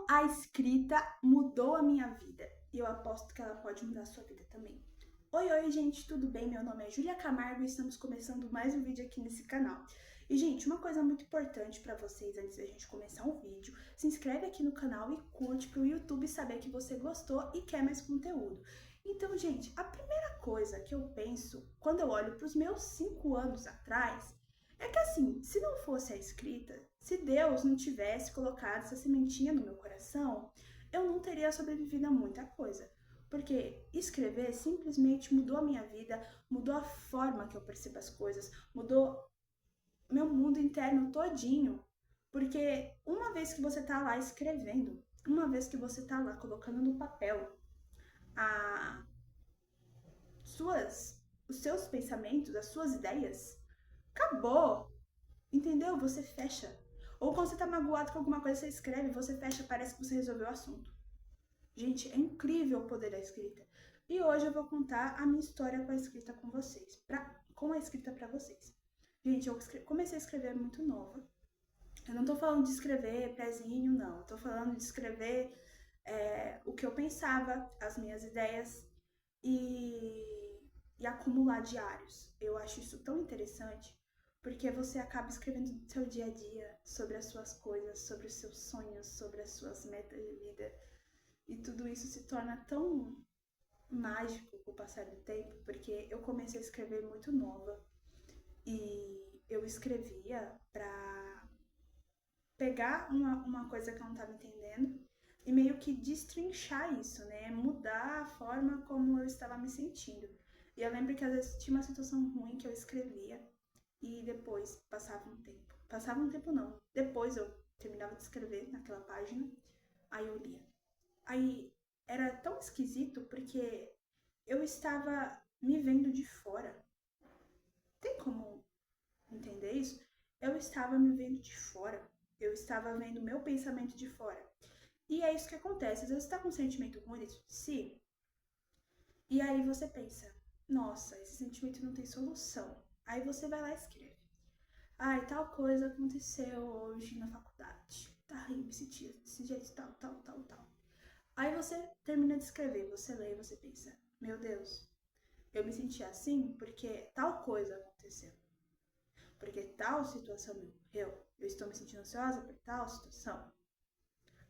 A escrita mudou a minha vida e eu aposto que ela pode mudar a sua vida também. Oi, gente, tudo bem? Meu nome é Júlia Camargo e estamos começando mais um vídeo aqui nesse canal. E, gente, uma coisa muito importante para vocês antes da gente começar o vídeo, se inscreve aqui no canal e curte para o YouTube saber que você gostou e quer mais conteúdo. Então, gente, a primeira coisa que eu penso quando eu olho para os meus 5 anos atrás é que assim, se não fosse a escrita, se Deus não tivesse colocado essa sementinha no meu coração, eu não teria sobrevivido a muita coisa. Porque escrever simplesmente mudou a minha vida, mudou a forma que eu percebo as coisas, mudou meu mundo interno todinho. Porque uma vez que você tá lá escrevendo, uma vez que você tá lá colocando no papel a os seus pensamentos, as suas ideias, acabou. Entendeu? Você fecha. Ou quando você tá magoado com alguma coisa, você escreve, você fecha, parece que você resolveu o assunto. Gente, é incrível o poder da escrita. E hoje eu vou contar a minha história com a escrita com vocês. Com a escrita pra vocês. Gente, eu comecei a escrever muito nova. Eu não tô falando de escrever pezinho, não. Eu tô falando de escrever o que eu pensava, as minhas ideias e acumular diários. Eu acho isso tão interessante porque você acaba escrevendo do seu dia a dia, sobre as suas coisas, sobre os seus sonhos, sobre as suas metas de vida. E tudo isso se torna tão mágico com o passar do tempo, porque eu comecei a escrever muito nova e eu escrevia pra pegar uma coisa que eu não estava entendendo e meio que destrinchar isso, né? Mudar a forma como eu estava me sentindo. E eu lembro que às vezes tinha uma situação ruim que eu escrevia e depois passava um tempo. Passava um tempo não. Depois eu terminava de escrever naquela página, aí eu lia. Aí era tão esquisito porque eu estava me vendo de fora. Tem como entender isso? Eu estava me vendo de fora. Eu estava vendo meu pensamento de fora. E é isso que acontece. Às vezes você tá com um sentimento ruim dentro de si, e aí você pensa, nossa, esse sentimento não tem solução. Aí você vai lá e escreve. Ai, tal coisa aconteceu hoje na faculdade. Tá, eu me senti desse jeito, tal. Aí você termina de escrever, você lê e você pensa, meu Deus, eu me senti assim porque tal coisa aconteceu. Porque tal situação me ocorreu. Eu estou me sentindo ansiosa por tal situação.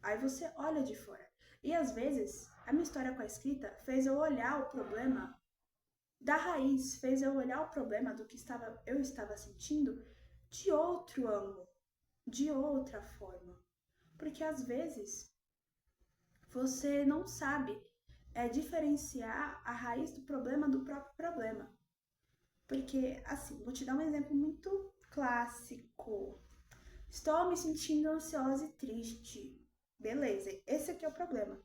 Aí você olha de fora. E às vezes, a minha história com a escrita fez eu olhar o problema da raiz, fez eu olhar o problema do que eu estava sentindo de outro ângulo, de outra forma. Porque às vezes você não sabe diferenciar a raiz do problema do próprio problema. Porque, assim, vou te dar um exemplo muito clássico. Estou me sentindo ansiosa e triste. Beleza, esse aqui é o problema.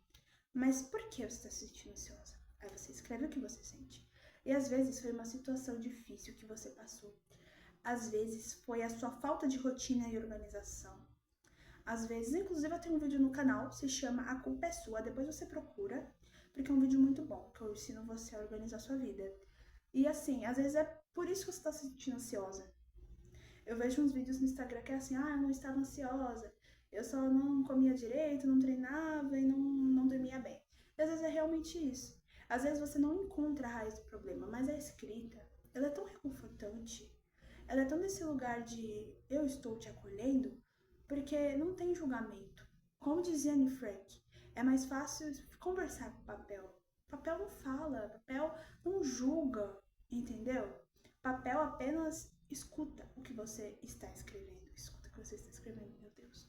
Mas por que você está se sentindo ansiosa? Aí você escreve o que você sente. E às vezes foi uma situação difícil que você passou. Às vezes foi a sua falta de rotina e organização. Às vezes, inclusive eu tenho um vídeo no canal, se chama A Culpa é Sua, depois você procura, porque é um vídeo muito bom, que eu ensino você a organizar a sua vida. E assim, às vezes é por isso que você está se sentindo ansiosa. Eu vejo uns vídeos no Instagram que é assim, eu não estava ansiosa, eu só não comia direito, não treinava e não dormia bem. E às vezes é realmente isso. Às vezes você não encontra a raiz do problema, mas a escrita, ela é tão reconfortante, ela é tão nesse lugar de eu estou te acolhendo, porque não tem julgamento. Como dizia Anne Frank, é mais fácil conversar com o papel. Papel não fala, papel não julga, entendeu? Papel apenas escuta o que você está escrevendo. Escuta o que você está escrevendo, meu Deus.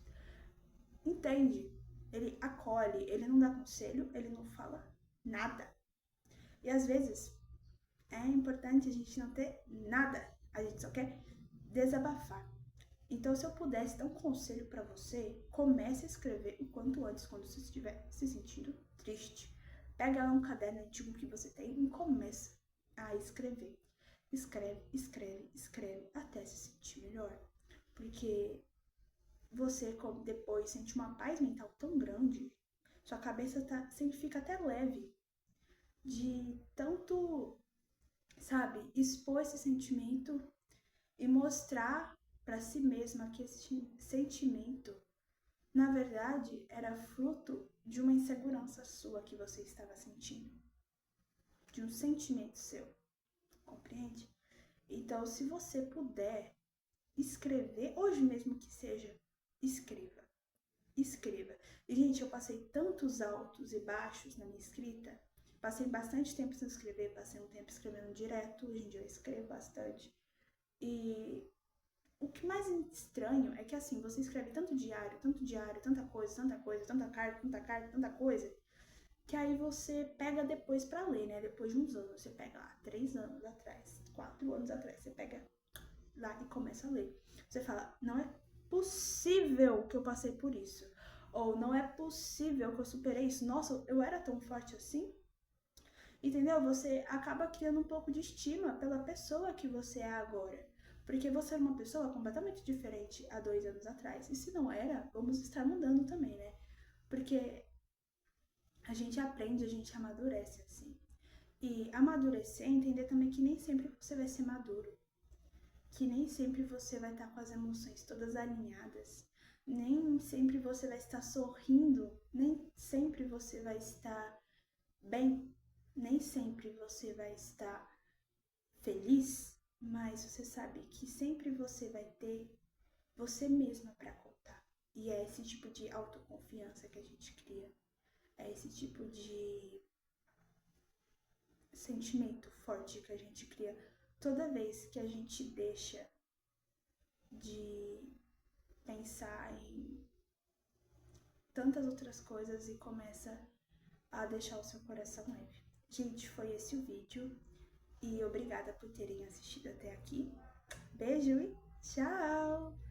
Entende? Ele acolhe, ele não dá conselho, ele não fala nada. E às vezes é importante a gente não ter nada, a gente só quer desabafar. Então, se eu pudesse dar um conselho para você, comece a escrever o quanto antes quando você estiver se sentindo triste. Pega lá um caderno antigo que você tem e começa a escrever. Escreve, até se sentir melhor. Porque você depois sente uma paz mental tão grande, sua cabeça sempre fica até leve de tanto, sabe, expor esse sentimento e mostrar para si mesma que esse sentimento na verdade, era fruto de uma insegurança sua que você estava sentindo, de um sentimento seu, compreende? Então, se você puder escrever, hoje mesmo que seja, escreva. Escreva. E, gente, eu passei tantos altos e baixos na minha escrita. Passei bastante tempo sem escrever, passei um tempo escrevendo direto, hoje em dia eu escrevo bastante. E o que mais estranho é que, assim, você escreve tanto diário, tanta coisa, tanta carta, tanta coisa, que aí você pega depois pra ler, né? Depois de uns anos, você pega lá, 3 anos atrás, 4 anos atrás, você pega lá e começa a ler. Você fala, não é possível que eu passei por isso. Ou não é possível que eu superei isso. Nossa, eu era tão forte assim? Entendeu? Você acaba criando um pouco de estima pela pessoa que você é agora. Porque você era uma pessoa completamente diferente há 2 anos atrás. E se não era, vamos estar mudando também, né? Porque a gente aprende, a gente amadurece assim. E amadurecer é entender também que nem sempre você vai ser maduro. Que nem sempre você vai estar com as emoções todas alinhadas. Nem sempre você vai estar sorrindo. Nem sempre você vai estar bem. Nem sempre você vai estar feliz, mas você sabe que sempre você vai ter você mesma para contar. E é esse tipo de autoconfiança que a gente cria. É esse tipo de sentimento forte que a gente cria toda vez que a gente deixa de pensar em tantas outras coisas e começa a deixar o seu coração leve. Gente, foi esse o vídeo e obrigada por terem assistido até aqui. Beijo e tchau!